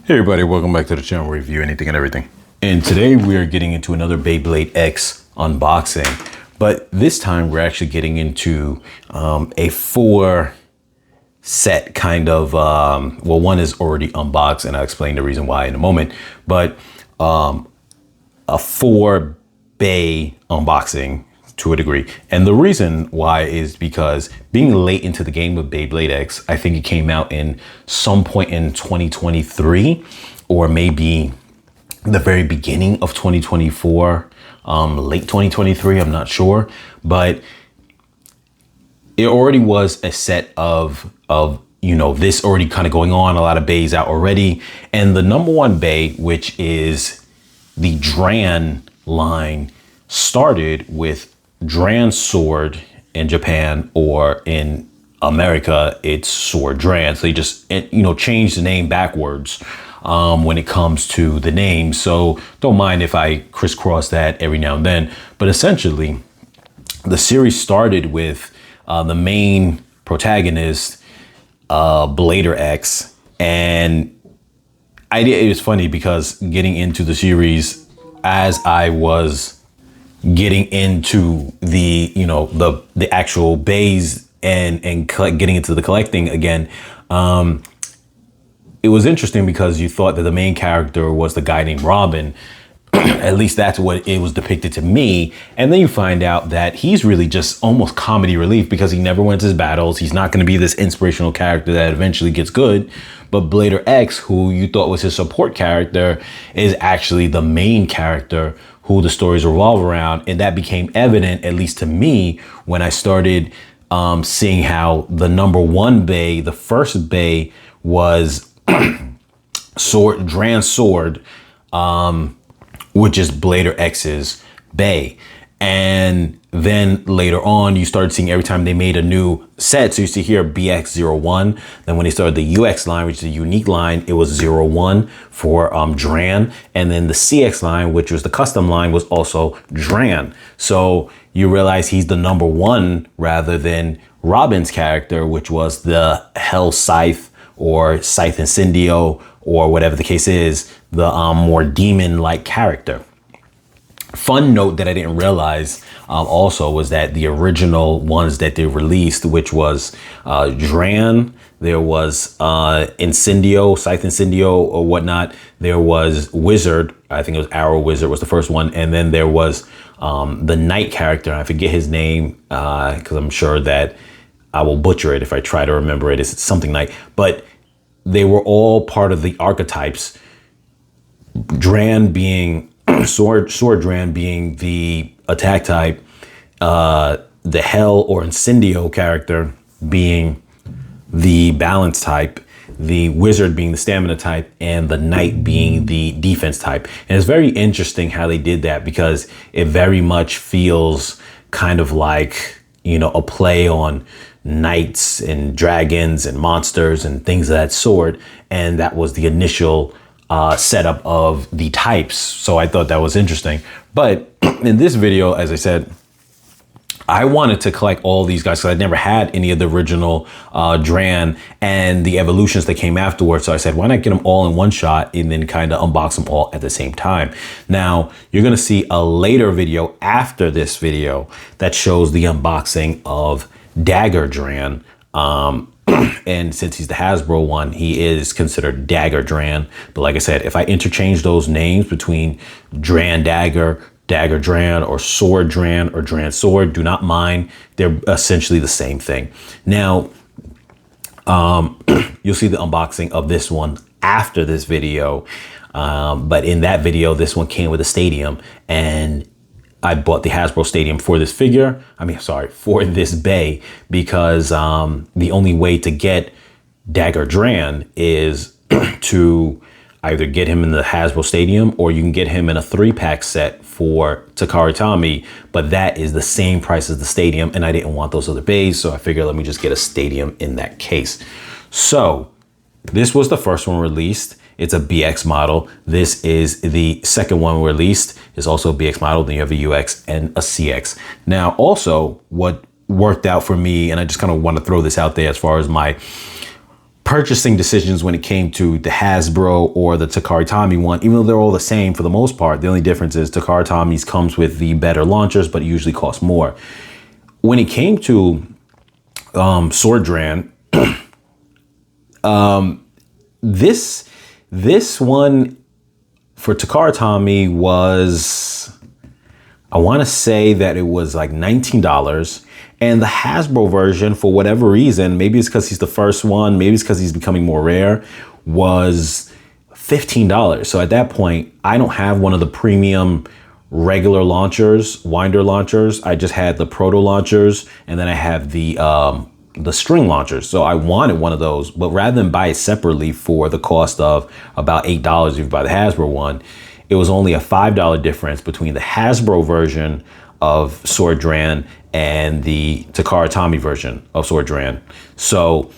Hey everybody, welcome back to the channel where we review anything and everything. And today we are getting into another BeyBlade X unboxing, but this time we're actually getting into a 4 set kind of, well, one is already unboxed and I'll explain the reason why in a moment, but a 4 Bey unboxing to a degree. And the reason why is because being late into the game with BeyBlade X, I think it came out in some point in 2023 or maybe the very beginning of 2024, late 2023, I'm not sure, but it already was a set of you know, this already kind of going on, a lot of Beys out already. And the number one Bey, which is the Dran line, started with Dran sword in Japan, or in America it's sword Dran. So they just, you know, changed the name backwards when it comes to the name. So don't mind if I crisscross that every now and then. But essentially, the series started with the main protagonist, Blader X, and it was funny because getting into the series as I was getting into the, you know, the actual Beys and getting into the collecting again, it was interesting because you thought that the main character was the guy named Robin. At least that's what it was depicted to me. And then you find out that he's really just almost comedy relief because he never wins his battles. He's not going to be this inspirational character that eventually gets good. But Blader X, who you thought was his support character, is actually the main character who the stories revolve around. And that became evident, at least to me, when I started seeing how the number one Bey, the first Bey, was Dran sword, which is Blader X's Bey. And then later on, you started seeing every time they made a new set. So you see here BX01. Then when they started the UX line, which is a unique line, it was 01 for Dran. And then the CX line, which was the custom line, was also Dran. So you realize he's the number one rather than Robin's character, which was the Hell Scythe or Scythe Incendio, or whatever the case is, the more demon-like character. Fun note that I didn't realize also was that the original ones that they released, which was Dran, there was Incendio, Scythe Incendio or whatnot, there was Wizard, I think it was Arrow Wizard was the first one, and then there was the Knight character, I forget his name because I'm sure that I will butcher it if I try to remember it. It's something Knight, but they were all part of the archetypes. Dran being sword Dran being the attack type, the Hell or Incendio character being the balance type, the Wizard being the stamina type, and the Knight being the defense type. And it's very interesting how they did that because it very much feels kind of like, you know, a play on knights and dragons and monsters and things of that sort. And that was the initial setup of the types. So I thought that was interesting. But in this video, as I said, I wanted to collect all these guys because I never had any of the original Dran and the evolutions that came afterwards. So I said, why not get them all in one shot and then kind of unbox them all at the same time? Now, you're going to see a later video after this video that shows the unboxing of Dagger Dran. And since he's the Hasbro one, he is considered Dagger Dran. But like I said, if I interchange those names between DranDagger, Dagger Dran, or Sword Dran, or Dran Sword, do not mind. They're essentially the same thing. Now, you'll see the unboxing of this one after this video. But in that video, this one came with a stadium, and I bought the Hasbro Stadium for this figure. For this Bey, because the only way to get Dagger Dran is to either get him in the Hasbro Stadium or you can get him in a 3-pack set for Takara Tomy, but that is the same price as the Stadium, and I didn't want those other Beys, so I figured let me just get a Stadium in that case. So this was the first one released. It's a BX model. This is the second one released. It's also a BX model. Then you have a UX and a CX. Now, also what worked out for me, and I just kind of want to throw this out there as far as my purchasing decisions when it came to the Hasbro or the Takara Tomy one, even though they're all the same for the most part. The only difference is Takara Tomy's comes with the better launchers, but it usually costs more. When it came to Sword Dran, this one for Takara Tomy was, I want to say that it was like $19. And the Hasbro version, for whatever reason, maybe it's because he's the first one, maybe it's because he's becoming more rare, was $15. So at that point, I don't have one of the premium regular launchers, winder launchers. I just had the proto launchers, and then I have the string launchers. So I wanted one of those, but rather than buy it separately for the cost of about $8 if you buy the Hasbro one, it was only a $5 difference between the Hasbro version of Sword Dran and the Takara Tomy version of Sword Dran. So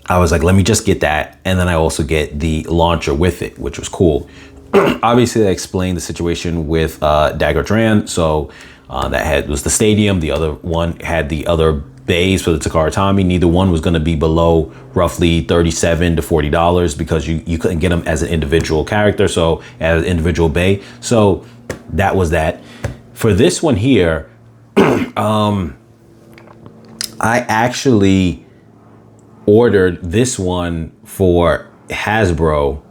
I was like, let me just get that. And then I also get the launcher with it, which was cool. Obviously, I explained the situation with Dagger Dran. So that was the Beystadium. The other one had the other bays for the Takara Tomy. Neither one was going to be below roughly $37 to $40 because you couldn't get them as an individual character. So as an individual bay. So that was that. For this one here, I actually ordered this one for Hasbro.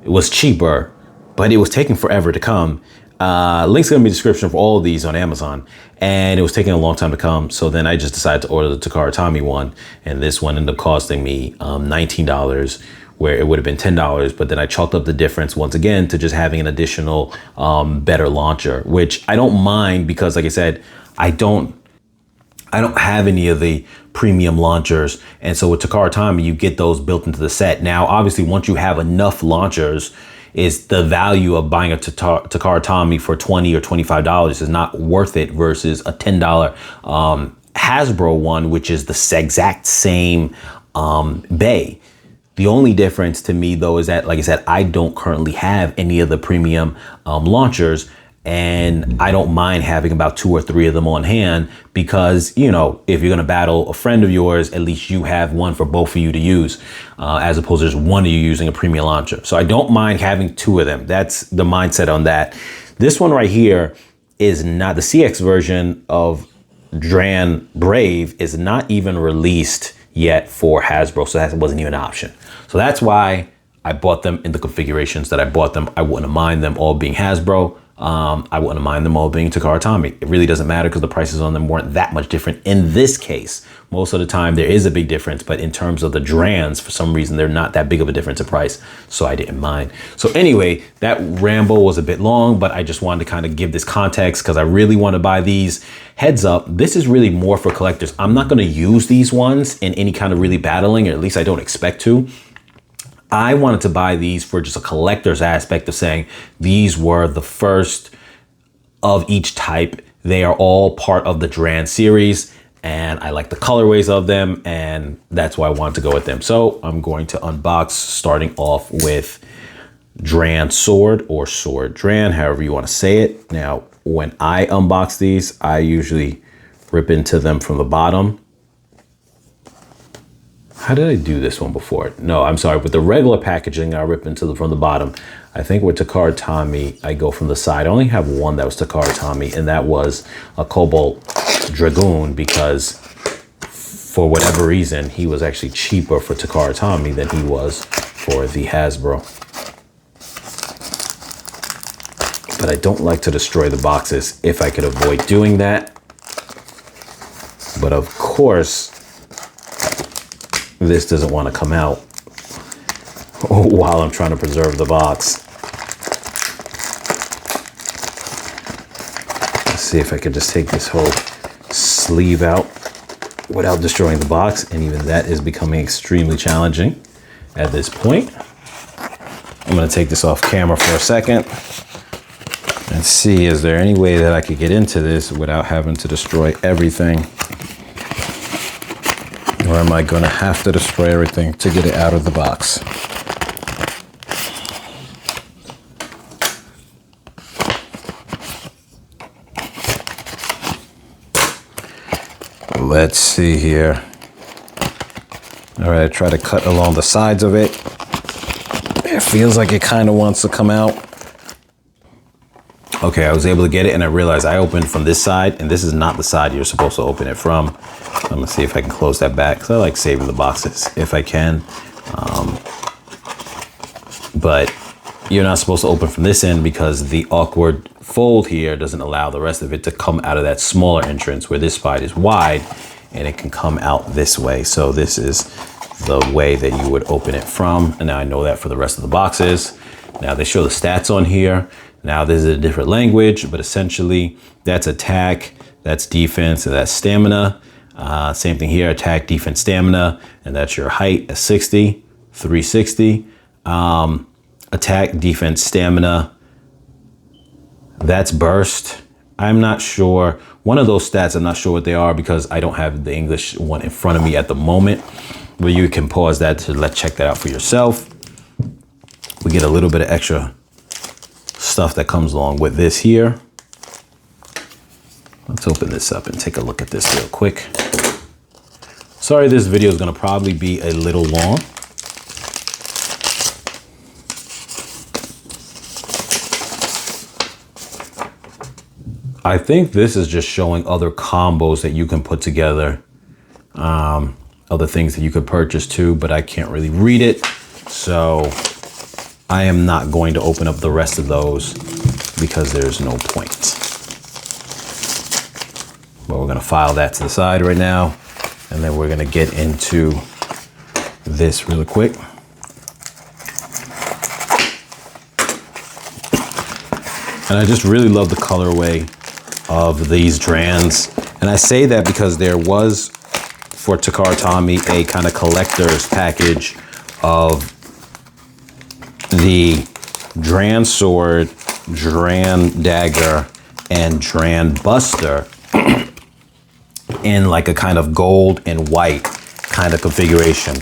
It was cheaper, but it was taking forever to come. Link's gonna be in the description for all of these on Amazon, and it was taking a long time to come. So then I just decided to order the Takara Tomy one, and this one ended up costing me $19, where it would have been $10, but then I chalked up the difference once again to just having an additional better launcher, which I don't mind because, like I said, I don't have any of the premium launchers. And so with Takara Tomy, you get those built into the set. Now, obviously, once you have enough launchers, is the value of buying a Takara Tomy for $20 or $25 is not worth it versus a $10 Hasbro one, which is the exact same bay. The only difference to me, though, is that, like I said, I don't currently have any of the premium launchers, and I don't mind having about 2 or 3 of them on hand because, you know, if you're going to battle a friend of yours, at least you have one for both of you to use, as opposed to just one of you using a premium launcher. So I don't mind having 2 of them. That's the mindset on that. This one right here is not the CX version of Drave is not even released yet for Hasbro, so that wasn't even an option. So that's why I bought them in the configurations that I bought them. I wouldn't mind them all being Hasbro. I wouldn't mind them all being Takara Tomy. It really doesn't matter because the prices on them weren't that much different in this case. Most of the time there is a big difference, but in terms of the Drans, for some reason, they're not that big of a difference in price. So I didn't mind. So anyway, that ramble was a bit long, but I just wanted to kind of give this context because I really want to buy these. Heads up, this is really more for collectors. I'm not going to use these ones in any kind of really battling, or at least I don't expect to. I wanted to buy these for just a collector's aspect of saying these were the first of each type. They are all part of the Dran series, and I like the colorways of them, and that's why I wanted to go with them. So I'm going to unbox, starting off with Dran Sword, or Sword Dran, however you want to say it. Now, when I unbox these, I usually rip into them from the bottom. How did I do this one before? No, I'm sorry. With the regular packaging, I rip into them from the bottom. I think with Takara Tomy, I go from the side. I only have one that was Takara Tomy, and that was a Cobalt Dragoon, because for whatever reason, he was actually cheaper for Takara Tomy than he was for the Hasbro. But I don't like to destroy the boxes if I could avoid doing that. But of course, this doesn't want to come out while I'm trying to preserve the box. Let's see if I can just take this whole sleeve out without destroying the box, and even that is becoming extremely challenging at this point. I'm going to take this off camera for a second and see, is there any way that I could get into this without having to destroy everything? Or am I going to have to destroy everything to get it out of the box? Let's see here. All right, I try to cut along the sides of it. It feels like it kind of wants to come out. Okay, I was able to get it, and I realized I opened from this side, and this is not the side you're supposed to open it from. I'm gonna see if I can close that back, because I like saving the boxes if I can. But you're not supposed to open from this end because the awkward fold here doesn't allow the rest of it to come out of that smaller entrance, where this spine is wide and it can come out this way. So this is the way that you would open it from. And now I know that for the rest of the boxes. Now they show the stats on here. Now this is a different language, but essentially that's attack, that's defense, and that's stamina. Same thing here, attack, defense, stamina, and that's your height at 60, 360. Attack, defense, stamina, that's burst. I'm not sure. One of those stats, I'm not sure what they are because I don't have the English one in front of me at the moment. But you can pause that to check that out for yourself. We get a little bit of extra stuff that comes along with this here. Let's open this up and take a look at this real quick. Sorry, this video is going to probably be a little long. I think this is just showing other combos that you can put together, other things that you could purchase too, but I can't really read it. So I am not going to open up the rest of those because there's no point. But we're gonna file that to the side right now, and then we're gonna get into this really quick. And I just really love the colorway of these Drans. And I say that because there was, for Takara Tomy, a kind of collector's package of the Dran Sword, DranDagger, and Dran Buster in like a kind of gold and white kind of configuration.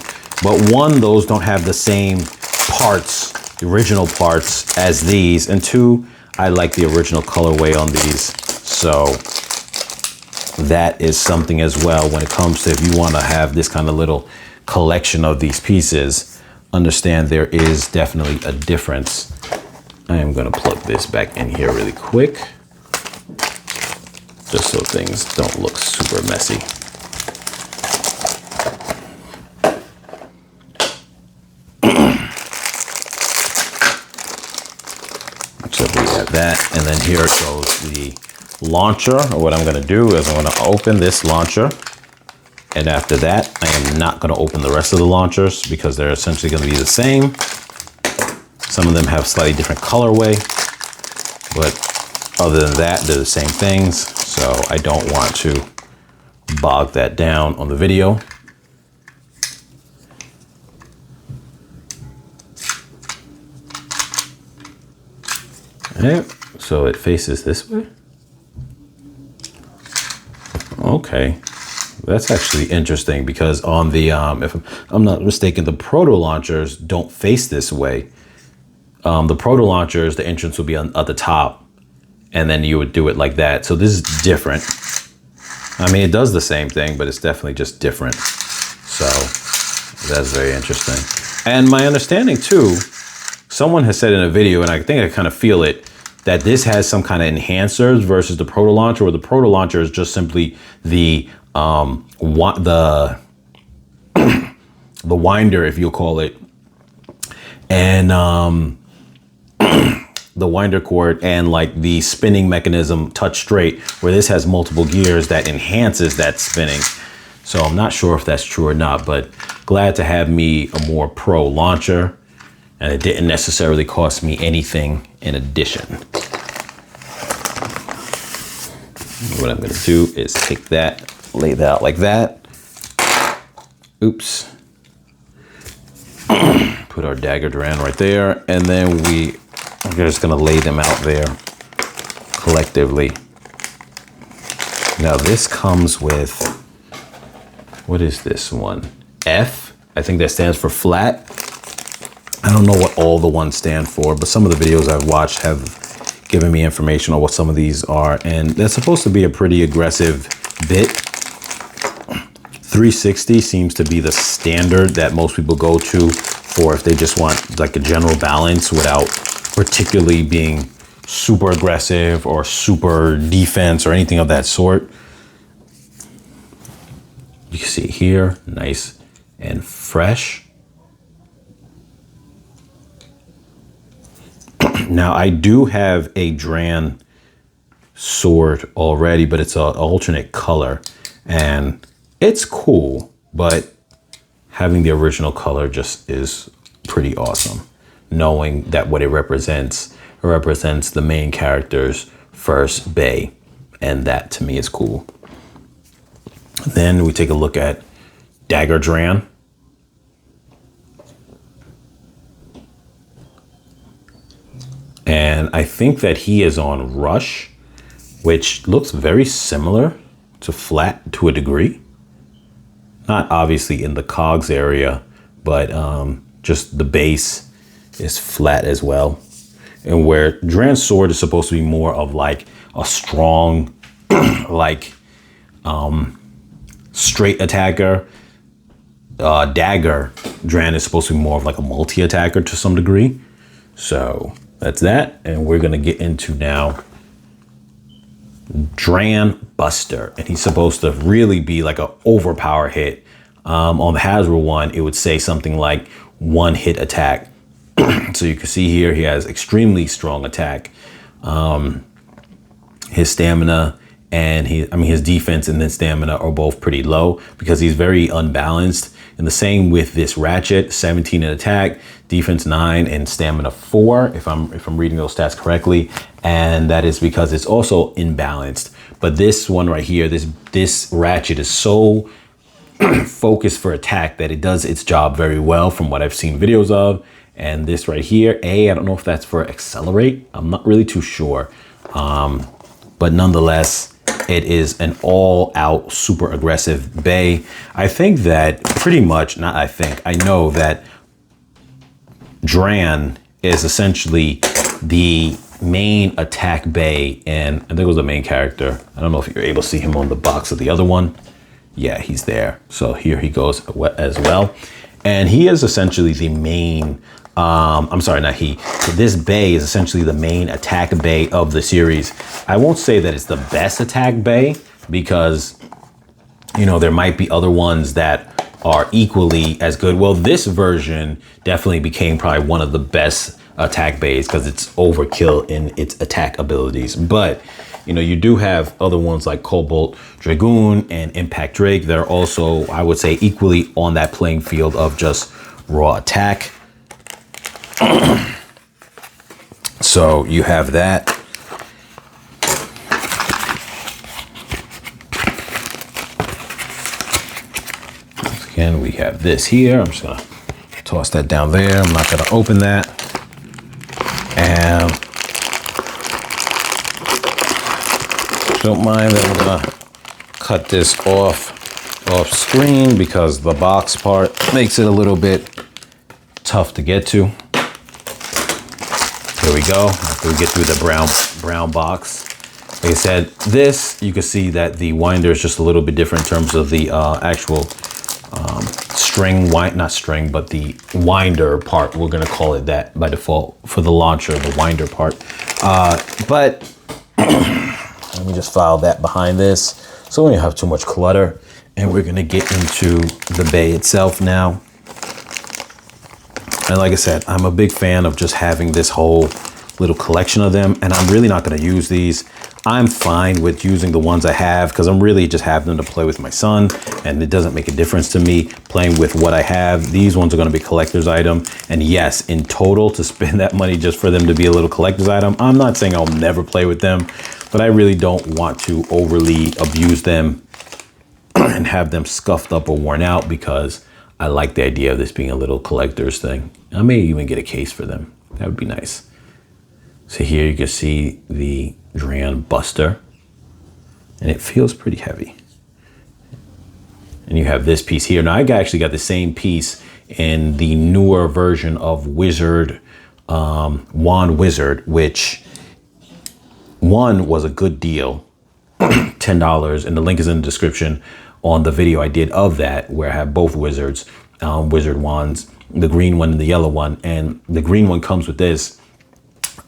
But one, those don't have the same parts, the original parts as these. And two, I like the original colorway on these. So that is something as well when it comes to if you want to have this kind of little collection of these pieces. Understand there is definitely a difference. I am going to plug this back in here really quick, just so things don't look super messy. So we have that, and then here goes the launcher. Or what I'm going to do is I'm going to open this launcher, and after that I am not going to open the rest of the launchers because they're essentially going to be the same. Some of them have slightly different colorway, but other than that they're the same things, so I don't want to bog that down on the video. Okay, so it faces this way. Okay, that's actually interesting because on the, if I'm not mistaken, the proto launchers don't face this way. The proto launchers, the entrance will be at the top, and then you would do it like that. So this is different. I mean, it does the same thing, but it's definitely just different. So that's very interesting. And my understanding too, someone has said in a video, and I think I kind of feel it, that this has some kind of enhancers versus the proto launcher, where the proto launcher is just simply the the winder, if you'll call it, and the winder cord and like the spinning mechanism touch straight, where this has multiple gears that enhances that spinning. So I'm not sure if that's true or not, but glad to have me a more pro launcher, and it didn't necessarily cost me anything in addition. What I'm gonna do is take that, lay that out like that. Oops. Put our Dagger Dran right there, and then we're just gonna lay them out there collectively. Now this comes with, what is this one? F, I think that stands for flat. I don't know what all the ones stand for, but some of the videos I've watched have given me information on what some of these are, and they're supposed to be a pretty aggressive bit. 360 seems to be the standard that most people go to for if they just want like a general balance without particularly being super aggressive or super defense or anything of that sort. You can see here, nice and fresh. Now I do have a Dran sword already, but it's an alternate color and it's cool, but having the original color just is pretty awesome. Knowing that what it represents the main character's first Bey, and that to me is cool. Then we take a look at Dagger Dran. And I think that he is on Rush, which looks very similar to Flat to a degree. Not obviously in the cogs area, but just the base is flat as well. And where Dran's sword is supposed to be more of like a strong, like straight attacker, Dagger Dran is supposed to be more of like a multi-attacker to some degree. So that's that. And we're gonna get into now Dran Buster, and he's supposed to really be like an overpower hit. On the Hasbro one, it would say something like one hit attack. So you can see here he has extremely strong attack. His stamina and his defense and then stamina are both pretty low because he's very unbalanced. And the same with this Ratchet, 17 in attack, defense 9 and stamina 4, if I'm reading those stats correctly. And that is because it's also imbalanced. But this one right here, this Ratchet is so focused for attack that it does its job very well from what I've seen videos of. And this right here, I don't know if that's for Accelerate. I'm not really too sure. But nonetheless, it is an all-out super aggressive Bey. I think that pretty much, I know that Dran is essentially the main attack Bey, and I think it was the main character. I don't know if you're able to see him on the box of the other one. Yeah, he's there. So here he goes as well. And he is essentially the main, I'm sorry, not he. So this Bey is essentially the main attack Bey of the series. I won't say that it's the best attack Bey because, you know, there might be other ones that are equally as good. Well, this version definitely became probably one of the best attack Beys because it's overkill in its attack abilities. But, you know, you do have other ones like Cobalt Dragoon and Impact Drake. They're also, I would say, equally on that playing field of just raw attack. So you have that. Once again, we have this here. I'm just gonna toss that down there. I'm not gonna open that. And don't mind that I'm gonna cut this off screen because the box part makes it a little bit tough to get to. Here we go. After we get through the brown box. Like I said, this, you can see that the winder is just a little bit different in terms of the actual not string, but the winder part. We're gonna call it that by default for the launcher, the winder part. But let me just file that behind this so we don't have too much clutter. And we're gonna get into the Bey itself now. And like I said, I'm a big fan of just having this whole little collection of them, and I'm really not gonna use these. I'm fine with using the ones I have because I'm really just having them to play with my son, and it doesn't make a difference to me playing with what I have. These ones are gonna be collector's item. And yes, in total, to spend that money just for them to be a little collector's item, I'm not saying I'll never play with them, but I really don't want to overly abuse them and have them scuffed up or worn out because I like the idea of this being a little collector's thing. I may even get a case for them. That would be nice. So here you can see the Dran Buster, and it feels pretty heavy. And you have this piece here. Now I actually got the same piece in the newer version of Wizard, Wand Wizard, which one was a good deal, $10, and the link is in the description. on the video I did of that, where I have both wizards, wizard wands, the green one and the yellow one. And the green one comes with this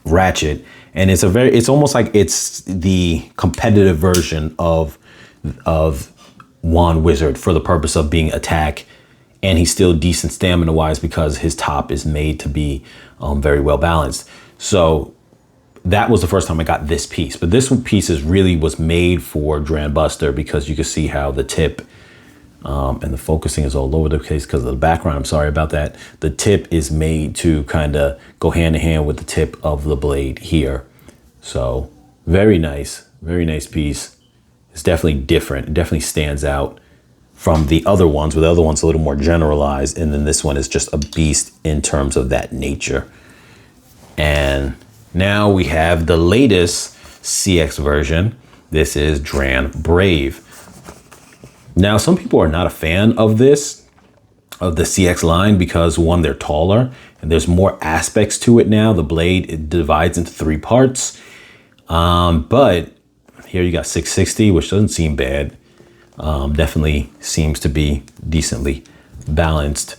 ratchet, and it's almost like it's the competitive version of wand wizard for the purpose of being attack, and he's still decent stamina wise because his top is made to be very well balanced. So that was the first time I got this piece, but this piece was made for Dran Buster, because you can see how the tip, and the focusing is all over the place because of the background. I'm sorry about that. The tip is made to kind of go hand in hand with the tip of the blade here. So very nice piece. It's definitely different. It definitely stands out from the other ones, where the other one's a little more generalized, and then this one is just a beast in terms of that nature. And now we have the latest CX version. This is Dran Brave. Now, some people are not a fan of the CX line, because one, they're taller and there's more aspects to it now. The blade, it divides into 3 parts. But here you got 660, which doesn't seem bad. Definitely seems to be decently balanced.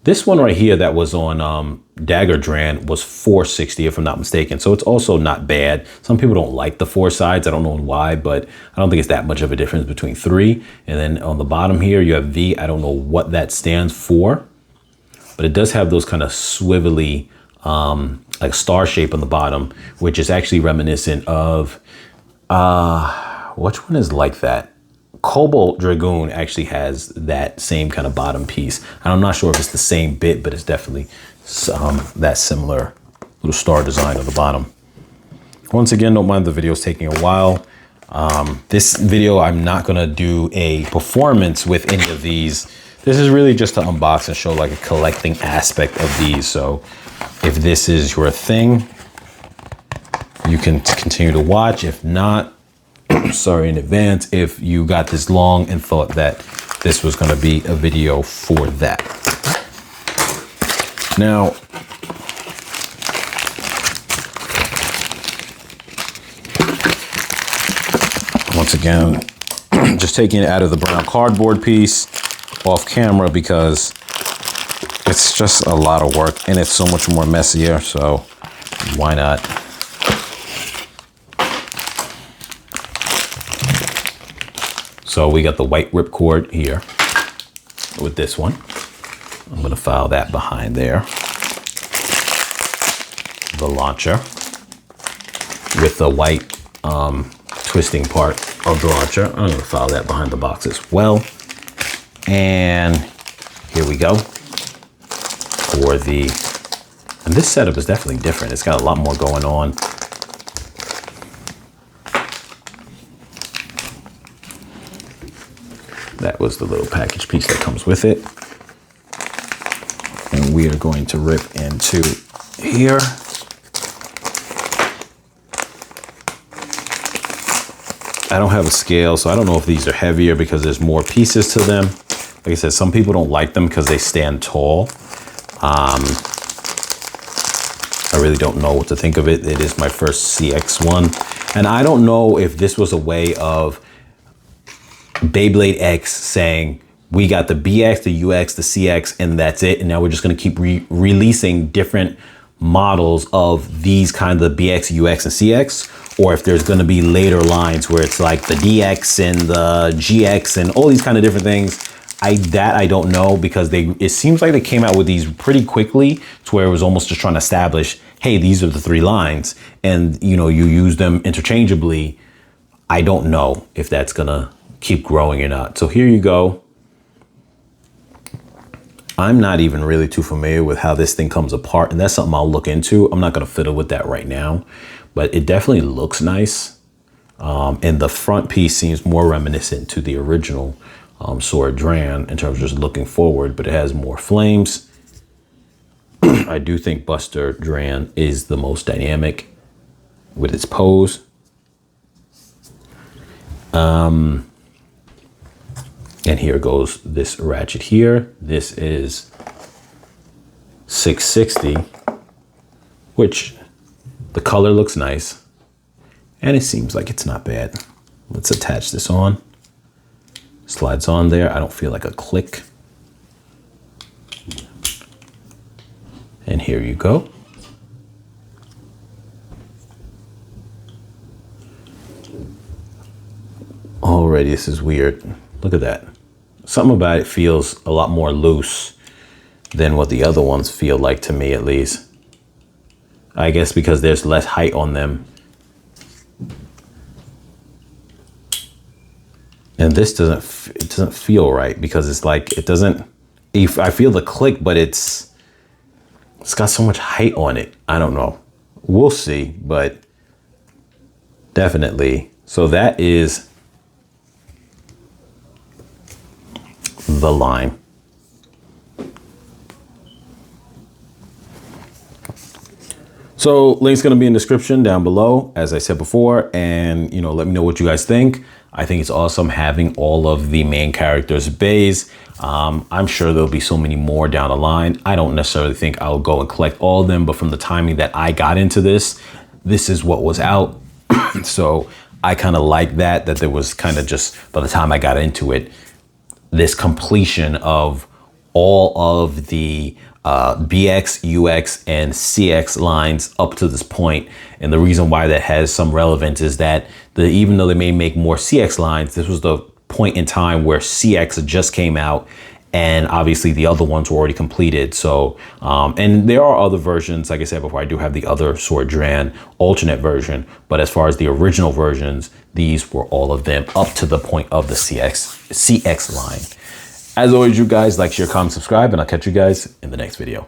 This one right here that was on Dagger Dran was 460, if I'm not mistaken. So it's also not bad. Some people don't like the 4 sides. I don't know why, but I don't think it's that much of a difference between 3. And then on the bottom here, you have V. I don't know what that stands for, but it does have those kind of swivelly, like star shape on the bottom, which is actually reminiscent of, which one is like that? Cobalt Dragoon actually has that same kind of bottom piece. And I'm not sure if it's the same bit, but it's definitely that similar little star design on the bottom. Once again, don't mind the videos taking a while. This video, I'm not gonna do a performance with any of these. This is really just to unbox and show like a collecting aspect of these. So if this is your thing, you can continue to watch. If not, sorry in advance if you got this long and thought that this was going to be a video for that. Now, once again, just taking it out of the brown cardboard piece off camera, because it's just a lot of work and it's so much more messier. So why not? So we got the white ripcord here with this one. I'm going to file that behind there. The launcher with the white twisting part of the launcher. I'm going to file that behind the box as well. And here we go. And this setup is definitely different. It's got a lot more going on. That was the little package piece that comes with it. And we are going to rip into here. I don't have a scale, so I don't know if these are heavier because there's more pieces to them. Like I said, some people don't like them because they stand tall. I really don't know what to think of it. It is my first CX one. And I don't know if this was a way of BeyBlade X saying, we got the BX, the UX, the CX, and that's it. And now we're just going to keep releasing different models of these kind of BX, UX, and CX. Or if there's going to be later lines where it's like the DX and the GX and all these kind of different things. I don't know, because it seems like they came out with these pretty quickly to where it was almost just trying to establish, hey, these are the 3 lines. And, you know, you use them interchangeably. I don't know if that's going to keep growing or not. So here you go. I'm not even really too familiar with how this thing comes apart, and that's something I'll look into. I'm not going to fiddle with that right now, but it definitely looks nice. And the front piece seems more reminiscent to the original sword Dran in terms of just looking forward, but it has more flames. I do think Buster Dran is the most dynamic with its pose. And here goes this ratchet here. This is 660, which the color looks nice. And it seems like it's not bad. Let's attach this on. Slides on there. I don't feel like a click. And here you go. Already, this is weird. Look at that. Something about it feels a lot more loose than what the other ones feel like to me, at least. I guess because there's less height on them. And this doesn't feel right because it's like, it doesn't, I feel the click, but it's got so much height on it. I don't know. We'll see, but definitely. So that is the line. So link's going to be in the description down below, as I said before, and let me know what you guys think. I think it's awesome having all of the main characters bays. I'm sure there'll be so many more down the line. I don't necessarily think I'll go and collect all of them, but from the timing that I got into this is what was out. So I kind of like that there was kind of just, by the time I got into it, this completion of all of the BX, UX, and CX lines up to this point. And the reason why that has some relevance is that even though they may make more CX lines, this was the point in time where CX just came out, and obviously the other ones were already completed. So, and there are other versions, like I said before, I do have the other Sword Dran alternate version, but as far as the original versions, these were all of them up to the point of the CX line. As always, you guys, like, share, comment, subscribe, and I'll catch you guys in the next video.